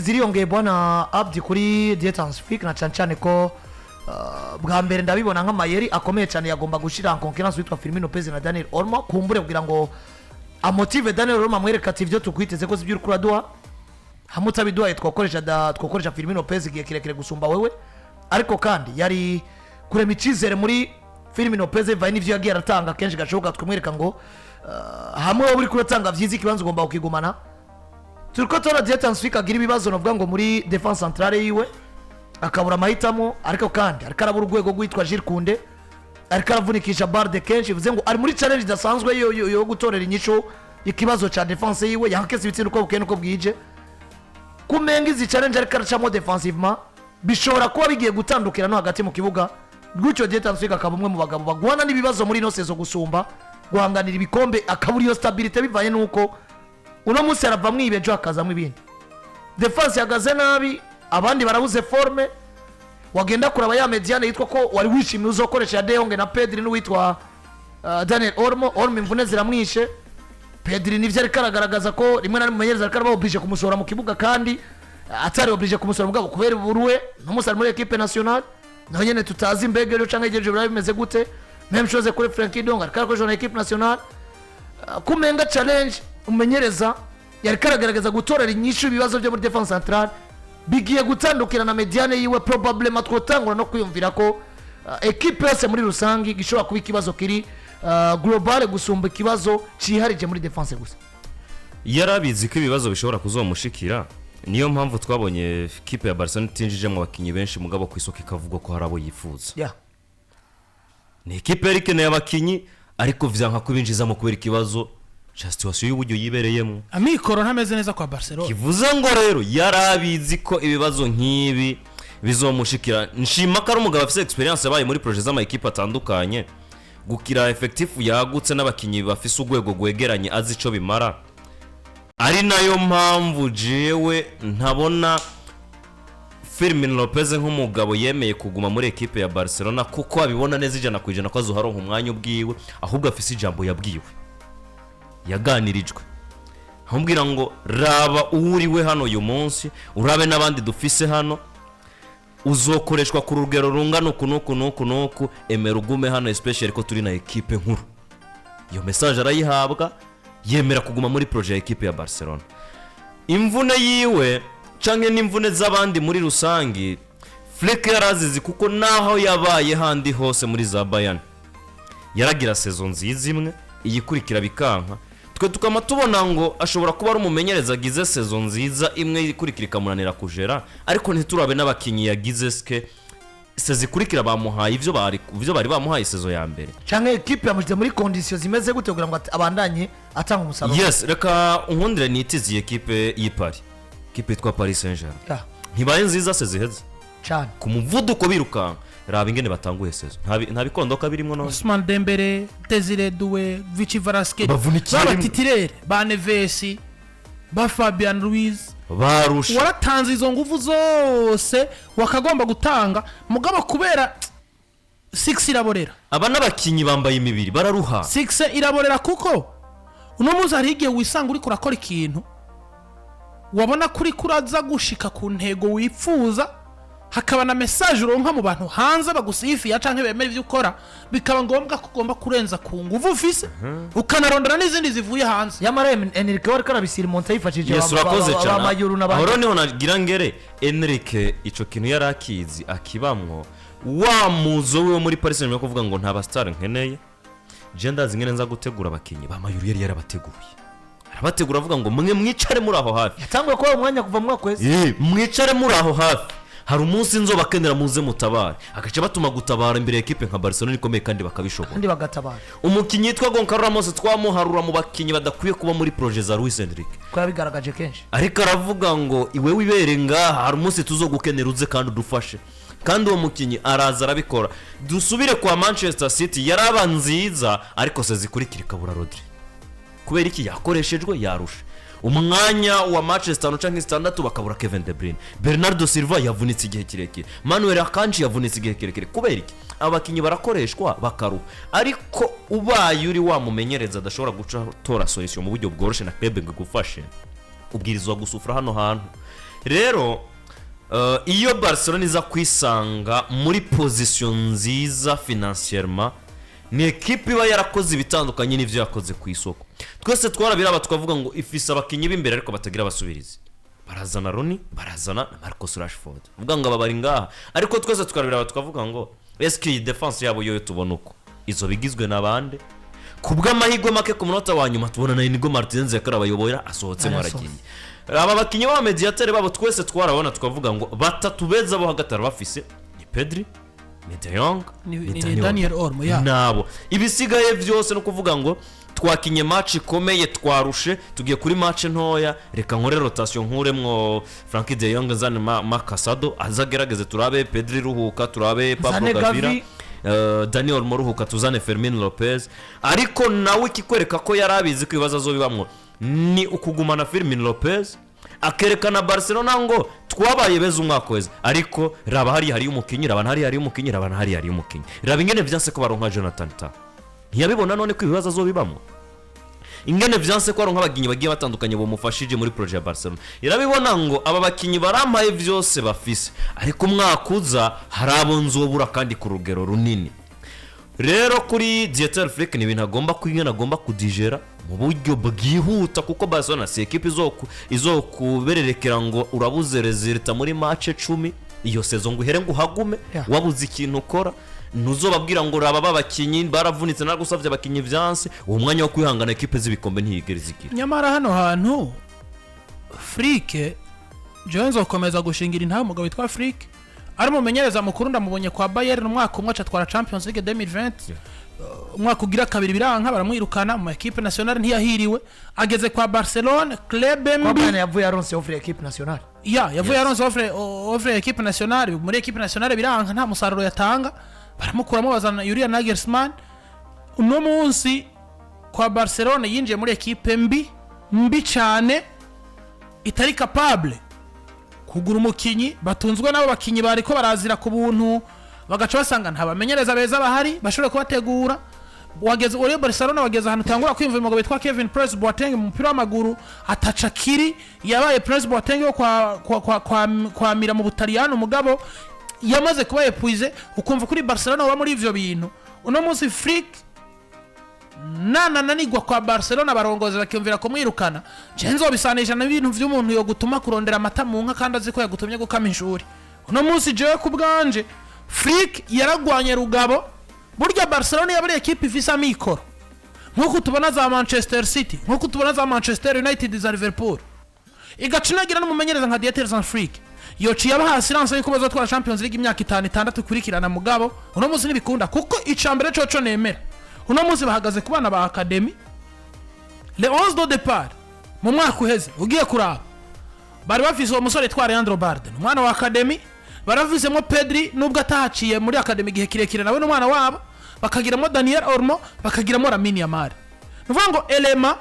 ziriyongeye bwana Abdi kuri Dietansific na cyane ko bwa mbere ndabibona nk'amayeri akomeye cyane yagomba gushira en concurrence witwa Firmino Pez na Daniel Olmo kumbure kugira ngo amotive Daniel Olmo amwereka ati ibyo tukwiteze ko sibyo ukura duha hamutabiduha twakoresha Firmino Pez igihe kirekire gusumba wewe ariko kandi yari kurema icizere muri Firmino Pez vaye n'ivyo yagiye aratanga kenshi gashoboka twemwereka ngo hamwe uri kuratanga vyizi kibanza ugomba ukigumana turiko tora Dietansific agira ibibazo novuga ngo muri defense centrale yiwe akabura amahitamo ariko kandi ariko arabura urwego rwitwa Jules Kunde ariko aravunikisha Barde kenshi bivuze ngo ari muri challenge idasanzwe yo gutorera inyisho ikibazo ca defense yiwe yakese ibitsina uko bukene uko bwije kumenga izi challenge ariko aracamo defensivement bishobora kuba bigiye gutandukira no hagati mu kibuga gutyo Dietansific akaba umwe mu bagabo bagwana n'ibibazo muri no sezo gusumba guhanganira ibikombe akabura iyo stability bivaye nuko uno munsi aravamwe ibejo akazamwe ibindi defense yagaze nabi abandi barabuze forme wagenda kuraba ya mediane yitwa ko wari wishimye uzokoresha De Jong na Pedri n'uwitwa Daniel Olmo imvune ziramwishe Pedri nivyo ari karagaragaza ko rimwe na rimwe menyereza ariko oblige kumusora mu kibuga kandi atari oblige kumusora mugabo kubera buruwe n'umusari muri equipe nationale naho nyene tutazi imbegero canke igeje bimeze gute même chose kuri Frankie Dong ariko ko na equipe nationale kumenga challenge umenyereza yari karagaragaza gutorera inyishu ibibazo byo muri defense centrale bigiye gutandukira na mediane yiwe probablement twotangura no kwiyumvira ko equipe yose muri rusangi gishobora kuba ikibazo kiri global gusumba ikibazo ciharije muri defense gusa yarabizi ko ibibazo bishobora kuzomushikira niyo mpamvu twabonye equipe ya Barcelona tinjijemo abakinyi benshi mugabo ku isoko ikavuga ko harabo yifuza ni equipe yarikeneye abakinyi ariko vyanka kubinjiza mu kubera ikibazo situation y'uburyo yibereyemo amikoro ntameze neza kwa Barcelona kivuze ngo rero yarabizi ko ibibazo nk'ibi bizomushikira nshima ko ari umugabo afite experience yabaye muri projet z'ama equipe atandukanye gukira effective yagutse n'abakinyi bafise ugwego gwegeranye azi ico bimara ari nayo mpamvu jewe ntabona Firmino Lopez nk'umugabo yemeye kuguma muri equipe ya Barcelona kuko abibona neza ijana ku ijana ko azoharonka umwanya ubwiwe ahubwo afise ijambo yabwiwe yaganirijwe ahubwira ngo raba uriwe hano uyu munsi urabe n'abandi dufise hano uzokoreshwa ku rugero rungana nuku emera ugume hano especially ko turi na equipe nkuru iyo message arayihabwa yemera kuguma muri projet ya equipe ya Barcelona imvune yiwe canke n'imvune z'abandi muri rusangi Flick yarazizi kuko naho yabaye handi hose muri za Bayern yaragira saison nziza imwe iyikurikira bikanka twe tukama tubona ngo ashobora kuba ari umumenyereza agize saison nziza imwe ikurikira ikamunanira kujera ariko ntiturabe n'abakinyi yagize ske sezikurikira bamuhaye ivyo bari bamuhaye saison ya mbere canke equipe yamushyize muri conditions zimeze gute kugira ngo abandanye atanga umusaruro yes reka unkundire nitizi equipe y'Paris equipe yitwa Paris Saint-Germain ntibaye nziza seziheze cyane ku muvuduko birukanka raba ingene batanguye sezo nta bikondoka birimo no Ousmane Dembele Desire Doué Vichy Varasket batitirere ba Neves ba Fabian Ruiz barusha waratanze izo nguvu zose wakagomba gutanga mugabo kubera 6 iraborera aba n'abakinyi bambaye imibiri bararuha 6 iraborera kuko uno muzi harigiye wisanga uri kurakora ikintu wabona kuri kuraza gushika ku ntego wifuza hakaba na message uronka mu bantu hanze bagusifiya canke bemera ivyo ukora bikaba ngombwa ko ugomba kurenza ku nguvu ufise ukanarondera n'izindi zivuye hanze yamara Enrique wari karabisira monta yifashije amayuru n'abandi ahoro niho nagira ngere Enrique ico kintu yarakizi akibamwo wa muzo we muri Paris Saint-Germain kuvuga ngo nta bastar nkeneye je ndazi ngene nza gutegura abakinyi ba mayuru yari yarabateguye arabategura avuga ngo mwe mwicare muri aho hafi yatangwe ko umwanya kuva mu kwezi mwicare muri aho hafi hari umunsi nzobakenera muze mutabare agace batuma gutabara imbere equipe nka Barcelona ikomeye kandi bakabishobora kandi bagatabara umukinyi yitwa Gonçalo Ramos twamuharura mu bakinyi badakwiye kuba muri projet za Luis Enrique ko yabigaragaje kenshi ariko aravuga ngo iwe wibere ngaha hari umunsi tuzogukenera uze kandi udufashe kandi uwo mukinyi araza arabikora dusubire kwa Manchester City yaraba nziza ariko se zikurikira kabura Rodri kubera iki yakoreshejwe yarusha umwanya wa Manchester no canke standard bakabura Kevin De Bruyne Bernardo Silva yavunitse igihe kirekire Manuel Akanji yavunitse igihe kirekire kubera iki abakinyi barakoreshwa bakaru ariko ubaye uri wa mumenyereza adashobora guca tora solution mu buryo bworoshe na Pep gufashe ubwirizwa gusufura hano hantu rero iyo Barcelona iza kwisanga muri position nziza financièrement ni equipe iba yarakoze ibitandukanye n'ivyo yakoze ku isoko. Twese twarabiraba tukavuga ngo ifise abakinyi b'imbere ariko batagira abasubirizi, barazana Rooney, barazana na Marcus Rashford, vuga ngo babari ngaha, ariko twese twarabiraba tukavuga ngo eski defense yabo yo tubona uko izo bigizwe nabande kubw'amahirwe make ku munota wa nyuma tubona na Inigo Martinez yakarabayoboyera asohotse mu aragiye. Aba bakinyi ba mediateur babo twese twarabona tukavuga ngo batatu beza bo hagatara bafise ni Pedri, ni De Jong, ni Daniel Olmo ya nabo ibisigaye byose no kuvuga ngo twakinye match ikomeye twarushe tugiye kuri match ntoya, reka nkore rotation nkuremwo Frankie De Jong zane Makasado azagerageze turabe Pedri ruhuka turabe Pablo Gavira Daniel Olmo ruhuka tuzane Fermin Lopez, ariko nawe kikwereka ko yarabizi ko ibibazo azobibamwo ni ukugumana Fermin Lopez akerekana Barcelona ngo twabaye beza umwaka wese, ariko raba hari umukinyi, raba hari umukinyi, raba hari umukinyi, raba ingene vyanse ko baronka Jonathan Ta ntiyabibona none ko ibibazo azobibamwo, ingene vyanse ko baronka abakinyi bagiye batandukanye bo mufashije muri projet ya Barcelona, irabibona ngo aba bakinyi barampaye vyose bafise, ariko umwaka uza harabo nzobura kandi ku rugero runini. Rero kuri Dieter Flick ni ibintu agomba kwingana, agomba kudigera mu buryo bwihuta, kuko Barcelona si equipe izokubererekera ngo urabuze resulta muri match 10 iyo saison ngo uhere ngo uhagume wabuze ikintu ukora, ntuzobabwira ngo raba babakinyi baravunitse nagusavye abakinyi vyanse, uwo mwanya wo kwihangana equipe z'ibikombe ntiyigere zigira. Nyamara hano hantu Flick Jones okomeza gushingira intahe umugabo witwa Flick ari mumenyereza mukuru ndamubonye kwa Bayern umwaka umwe atwara Champions League 2020 umwaka ugira kabiri biranka baramwirukana mu equipe nationale ntiyahiriwe, ageze kwa Barcelona club mbi yavuye aronse offre equipe nationale yavuye aronse offre equipe nationale, muri equipe nationale biranka nta musaruro yatanga, baramukuramo bazana Julian Nagelsmann. Uno munsi kwa Barcelona yinjiye muri equipe mbi cyane itari capable kugura umukinyi, batunzwe nabo bakinyi bariko barazira ku buntu, bagaca basanga nta bamenyereza beza bahari bashobora kubategura. Wageze uri Barcelona wageze ahantu tangura kwimva umugabo witwa Kevin Prince Boateng mu mupira w'amaguru atacakiri, yabaye Prince Boateng yo kwa mira mu Butaliyano, umugabo yamaze kuba epuize, ukumva kuri Barcelona wa muri ivyo bintu. Uno munsi Flick nananigwa kwa Barcelona barongoza bakiyumvira ko mwirukana, cenzo bisanisha na ibintu vy'umuntu yo gutuma kurondera amata mu nka kandi aziko yagutumye gukama inshuri. Uno munsi jewe ku bwanje Flick yaragwanye rugabo, burya Barcelona yabari equipe ifise amikoro nkuko tubona za Manchester City, nkuko tubona za Manchester United, za Liverpool, igacinagira n'umumenyereza nka Dieter Flick yoci yabaha silence yuko bazotwara Champions League imyaka 5-6 kurikirana mugabo. Uno munsi nibikunda kuko icambere coco nemera, uno munsi bahagaze ku bana ba academy le 11 de départ mu mwaka uheze ugiye kuraba bari bafise uwo musore tware Leandro Barden umwana wa academy, baravizemo Pedri nubwo atahaciye muri academy gihe kirekire nawe n'umwana wabo, bakagiramo Daniel Olmo, bakagiramo Lamine Yamal. Nuvuga ngo elema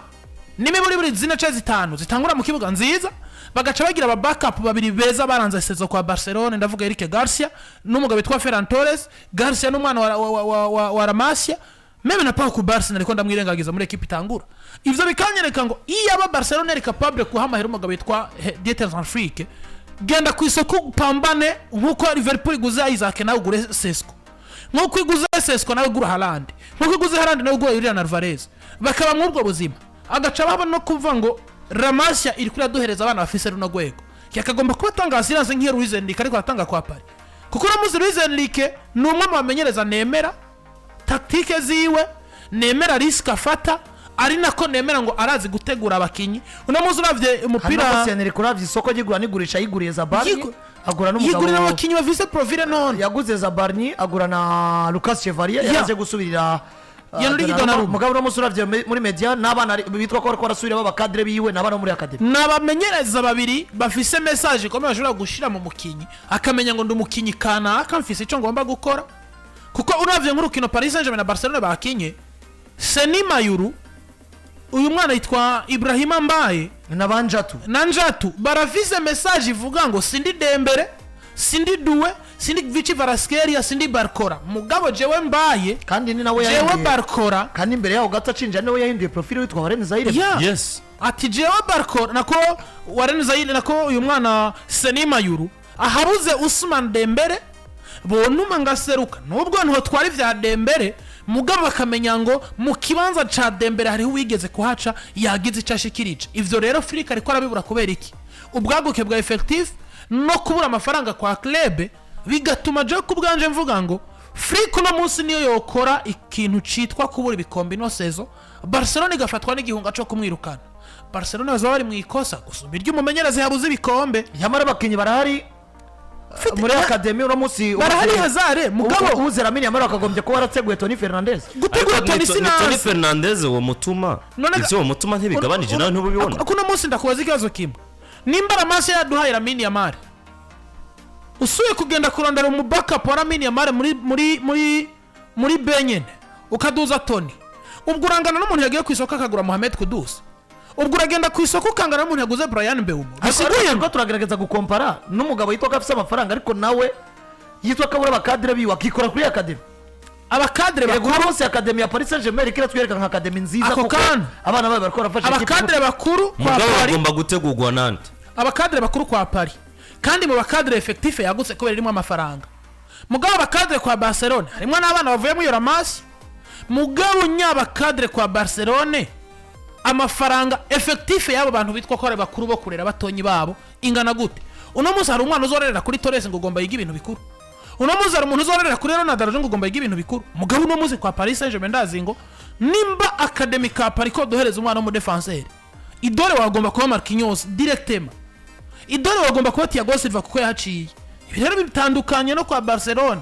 nime muri zina ceze 5 zitangura mu kibuga nziza, bagaca bagira aba backup babiri beza baranza sezo kwa Barcelona, ndavuga Eric Garcia n'umugabo witwa Ferran Torres. Garcia n'umwana wa Ramasia, meme na Pajo ku Barcelona ariko ndamwirengagiza muri equipe itangura. Ivyo bikanyereka ngo iyo aba Barcelona ari capable kuhamahera umugabo witwa Dieter Flick, genda ku isoko pambane nkuko Liverpool iguze Isaac nawe ugure Sesco, nkuko iguze Sesco nawe ugura Haaland, nkuko iguze Haaland nawe ugura Julian Alvarez, bakaba mwubwo buzima. Agaca baba no kuvuga ngo Ramasia iri kuri aduhereza abana bafise runo gwego, yakagomba kuba tanga silence nk'iyo Luis Enrique ariko atanga kwa Paris, kuko namuzi Luis Enrique ni umwe mu bamenyereza nemera tactique ziwe, nemera risk afata, ari nako nemera ngo arazi gutegura abakinyi. Uno muzi uravye umupira hano Seneri kuravye isoko gigura nigurisha yiguriye za Barni, agura n'umugabo yigurira abakinyi bafise profile none, yaguze za Barni agura na Lucas Chevalier yaje gusubirira mugabo no musuravye muri media n'abana bitwa ko ariko arasubira baba cadre biwe n'abana muri academy, n'abamenyereza babiri bafise message ko bashobora gushira mu mukinyi akamenya ngo ndumukinyi kana akamfise ico ngomba gukora. Kuko uravye nk'urukino Paris Saint-Germain na Barcelona bakinye, Seni Mayuru uyu mwana yitwa Ibrahima Mbaye na Njatu barafise message ivuga ngo sindi Dembele, sindi Doué, sindi Vichy Varaskelia sindi Barcola mugabo jewe mbaye kandi ni nawe jewe yahinduye Barcola kandi imbere yaho gato acinja niwe yahinduye profile witwa Warren Zaire yes ati jewe Barcola nako Warren Zaire nako uyu mwana Senima Yuru ahabuze Usman Dembele bonuma ngaseruka nubwo nto twari vya Dembele mugabo bakamenya ngo mu kibanza ca Dembele hariho wigeze kuhaca yagize icashikirije ivyo rero Afrika ariko arabibura kubera iki ubwaguke bwa effective no kubura amafaranga kwa club bigatuma je kubwanje mvuga ngo Afrika no munsi niyo yokora ikintu citwa kubura ibikombe no sezo Barcelona igafatwa n'igihunga cyo kumwirukana Barcelona bazaba bari mu ikosa gusumba iry'umumenyereza yabuze ibikombe yamara bakinyi barahari muri academy uno munsi barahari Hazare mugabo uzera mini yamara akagombye kuba arateguye Toni Fernandes gutegura Toni Toni Fernandes uwo mutuma ivyo uwo mutuma ntibigabanije nawe ntubibona kuno munsi ndakubaza ikibazo kimwe nimba ramasi yaduhaye Lamine Yamal usuye kugenda kurondera mu backup wa Lamine Yamal muri Benyene ukaduza Toni ubwo urangana n'umuntu yagiye ku isoko akagura Mohamed Kudus ubwo uragenda ku isoko ukangana n'umuntu yaguze Brian Mbeumo bisiguye ngo turagerageza gukompara n'umugabo yitwa gafise amafaranga ariko nawe yitwa kabura abakadre biwa kikora kuri academy abakadre bakuru bose academy ya Paris Saint-Germain ikira twereka nka academy nziza kuko abana bawe bariko barafasha abakadre bakuru kwa Paris Paris bagomba gutegurwa Nande abakadre bakuru kwa Paris kandi mu bakadre effectif yagutse kubera irimo amafaranga mugabo abakadre kwa Barcelona harimo n'abana bavuye mu Yoramasi mugabo nyabakadre kwa Barcelona amafaranga effectif yabo bantu bitwa ko ari bakuru bo kurera batonyi babo ingana gute uno munsi hari umwana uzorerera kuri Torres ngo ugomba yiga ibintu bikuru uno munsi hari umuntu uzorerera kuri Ronaldo ngo ugomba yiga ibintu bikuru mugabo uno munsi kwa Paris Saint-Germain ndazi ngo nimba academy ka Paris ko dohereza umwana mu defenseur idore wagomba kuba Marquinhos directement idore wagomba kuba Thiago Silva kuko yahaciye ibirero bitandukanye no kwa Barcelona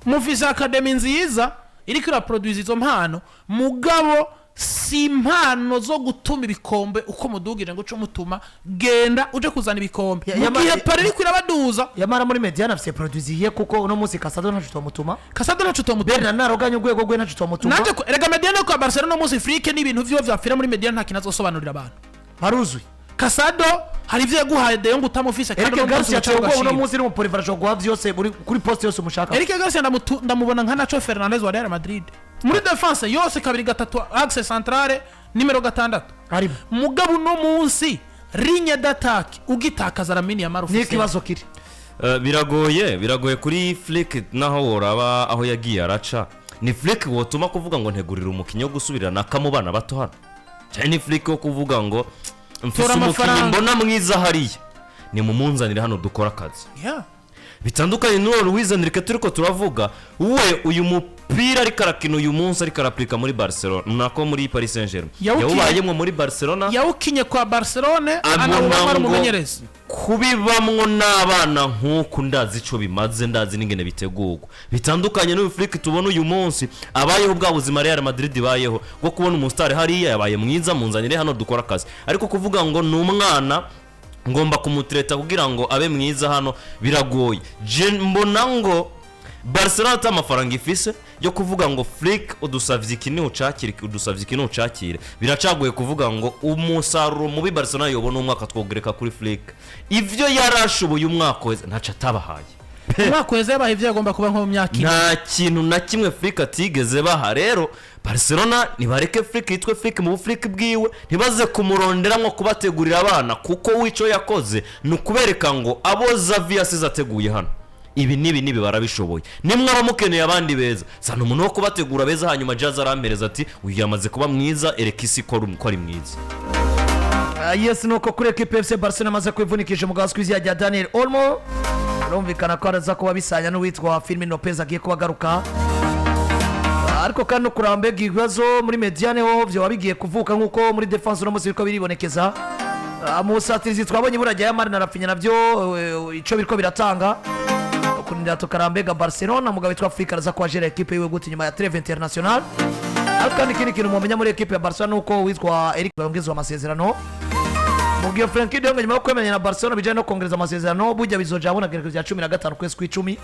mufise academy nziza iri kira produce izo mpano mugabo si impano zo gutuma ibikombe uko mudugije ngo mutuma genda uje kuzana ibikombe mugihe Paris iri kwirabaduza yamara muri Mediana afise produce kuko uno munsi Casado ntacu tomutuma Bernard naroganye ugwego gwe ntacu tomutuma nanje erega Mediana kwa Barcelona munsi Afrique n'ibintu vyo vyafira muri Mediana nta kinazosobanurira abantu baruzuye Casado hari vyo yaguhaye de ngo utamufise kandi no munsi yacu uno munsi ni mu Polivarjo gwa vyose kuri poste yose umushaka Eric Garcia ndamubona nka Nacho Fernandez wa Real Madrid muri defense yose kabiri gatatu axe centrale numero 6 arimo mugabo no munsi ligne d'attaque ugitakaza Lamine Yamal ni kibazo kiri biragoye kuri Flick naho woraba aho yagiye araca ni Flick wotuma kuvuga ngo ntegurira umukinyo gusubirana akamubana bato hano cyane ni Flick wo kuvuga ngo mfise umukinyi mbona mwiza hariya ni mumunzanire hano dukora akazi bitandukanye n'uwo Luis Enrique turiko turavuga we uyu mupira ari karakino uyu munsi ari karaplika muri Barcelona nako muri Paris Saint-Germain yawubayemwe muri Barcelona yawukinye kwa Barcelona anawumara umumenyereza kubibamwo n'abana nk'uko ndazi ico bimaze ndazi n'ingene bitegurwa bitandukanye n'uyu Flick tubona uyu munsi abayeho bwa buzima Real Madrid bayeho bwo kubona umustar hariya yabaye mwiza munzanire hano dukora akazi ariko kuvuga ngo n'umwana ngomba kumutreta kugira ngo abe mwiza hano biragoye mbona ngo Barcelona ta amafaranga ifise yo kuvuga ngo Flick udusavye ikintu ucakire biracagoye kuvuga ngo umusaruro mubi Barcelona yobona umwaka twogereka kuri Flick ivyo yarashoboye umwaka wese ntaca atabahaye umwaka wese yabaye ivyo agomba kuba nko mu myaka nta kintu na kimwe Flick atigeze baha rero Barcelona nibareke Flick yitwe Flick mu Flick bwiwe ntibaze kumurondera nko kubategurira abana kuko wico yakoze nukubereka ngo abo Xavi yasize ateguye hano ibi barabishoboye nimwe abamukeneye abandi beza sana umuntu wo kubategura beza hanyuma Jazz arampereza ati uyu yamaze kuba mwiza erekisi ko ari mwiza yes nuko kuri equipe FC Barcelona maze kwivunikije mu gaswizi ya Daniel Olmo rumvikana ko araza kuba bisanya n'uwitwa Firmino Lopez agiye kubagaruka ariko kandi kurambega ibibazo muri Mediane ho byo wabigiye kuvuka nkuko muri defense no muziriko biribonekeza amusatirizi twabonye burajya ya Marina Rafinha navyo ico biriko biratanga kurinda tukarambega Barcelona mugabo witwa Afrika araza kwa jera equipe yiwe guti nyuma ya trêve international kandi kindi kintu mumenya muri equipe ya Barcelona uko witwa Eric bongezwa amasezerano mugiye Frankie de Jong nyuma yo kwemenya na Barcelona bijanye no kongereza amasezerano bujya bizoja abona gerekezo ya 15 kwezi kwa 10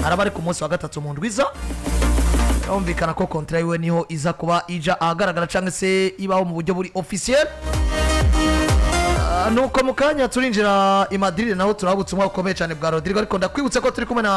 arabari ku munsi wa gatatu mu ndwiza umvikana ko contrat yiwe niho iza kuba ija ahagaragara cyangwa se ibaho mu buryo buri officiel nuko mu kanya turinjira i Madrid naho turabutse umwaka ukomeye cyane bwa Rodrigo ariko ndakwibutse ko turi kumwe na